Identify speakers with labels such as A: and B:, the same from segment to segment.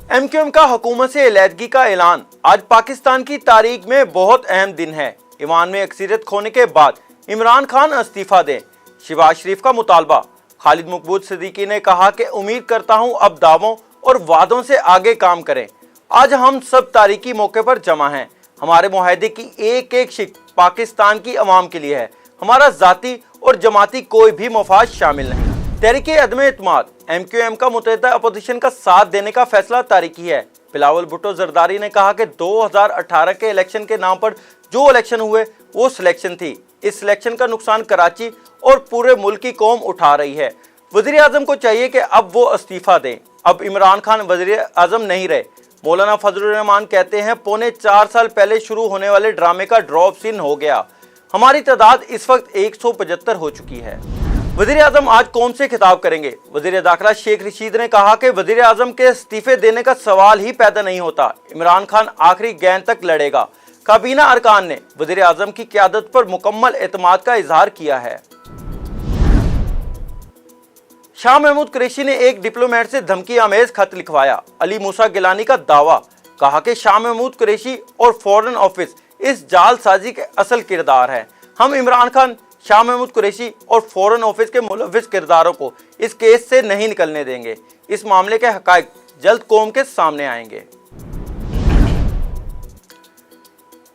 A: MQM का हुकूमत से अलहदगी का ऐलान आज पाकिस्तान की तारीख में बहुत अहम दिन है। ईवान में अक्सरियत खोने के बाद इमरान खान इस्तीफा दें, शहबाज शरीफ का मुतालबा। खालिद मकबूल सिद्दीकी ने कहा कि उम्मीद करता हूं अब दावों और वादों से आगे काम करें। आज हम सब तारीखी मौके पर जमा हैं। हमारे मुआहदे की एक एक शिक पाकिस्तान की अवाम के लिए है। हमारा जाती और जमाती कोई भी मफाद शामिल नहीं। तहरीक अदम एतमाद MQM का मुतहदा अपोजिशन का साथ देने का फैसला तारीखी है। बिलावल भुट्टो जरदारी ने कहा कि 2018 के इलेक्शन के नाम पर जो इलेक्शन हुए वो सिलेक्शन थी। इस सिलेक्शन का नुकसान कराची और पूरे मुल्क की कौम उठा रही है। वज़ीर आज़म को चाहिए कि अब वो इस्तीफा दें। अब इमरान खान वज़ीर आज़म नहीं रहे। मौलाना फजलुर रहमान कहते हैं, 4.25 साल पहले शुरू होने वाले ड्रामे का ड्रॉप सीन हो गया। हमारी तादाद इस वक्त 175 हो चुकी है। वज़ीर आज़म आज कौम से खिताब करेंगे। वज़ीर दाखिला शेख रशीद ने कहा कि वज़ीर आज़म के इस्तीफे देने का सवाल ही पैदा नहीं होता। इमरान खान आखिरी गेंद तक लड़ेगा। काबीना अरकान ने वज़ीर आज़म की क़यादत पर मुकम्मल एतमाद का इजहार किया है। शाह महमूद कुरैशी ने एक डिप्लोमेट से धमकी आमेज खत लिखवाया। अली मूसा गिलानी का दावा, कहा कि शाह महमूद कुरैशी और फॉरेन ऑफिस इस जालसाजी के असल किरदार है। हम इमरान खान, शाह महमूद कुरैशी और फॉरेन ऑफिस के मुलव्विस किरदारों को इस केस से नहीं निकलने देंगे। इस मामले के हकायक जल्द कौम के सामने आएंगे।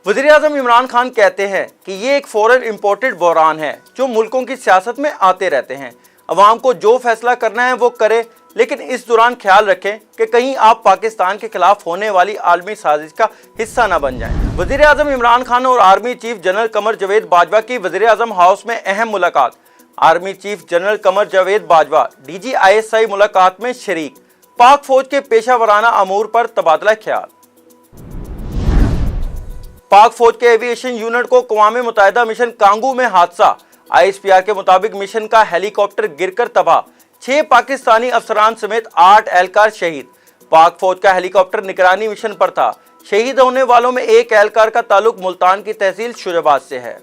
A: वज़ीर आज़म इमरान खान कहते हैं कि ये एक फॉरेन इंपोर्टेड बहरान है जो मुल्कों की सियासत में आते रहते हैं। अवाम को जो फैसला करना है वो करे, लेकिन इस दौरान ख्याल रखें कि कहीं आप पाकिस्तान के खिलाफ होने वाली आलमी साजिश का हिस्सा न बन जाएं। वज़ीर आज़म इमरान खान और army chief general Qamar Javed Bajwa की वज़ीर आज़म हाउस में अहम मुलाकात। Army chief general Qamar Javed Bajwa DG ISI मुलाकात में शरीक। पाक फौज के पेशा वराना अमूर पर तबादला ख्याल। पाक फौज के एविएशन यूनिट को अक़वाम मुत्तहिदा मिशन कांगू में हादसा। ISPR के मुताबिक मिशन का हेलीकॉप्टर गिरकर तबाह। 6 पाकिस्तानी अफसरान समेत 8 एहलकार शहीद। पाक फौज का हेलीकॉप्टर निगरानी मिशन पर था। शहीद होने वालों में एक एहलकार का ताल्लुक मुल्तान की तहसील शुजाबाद से है।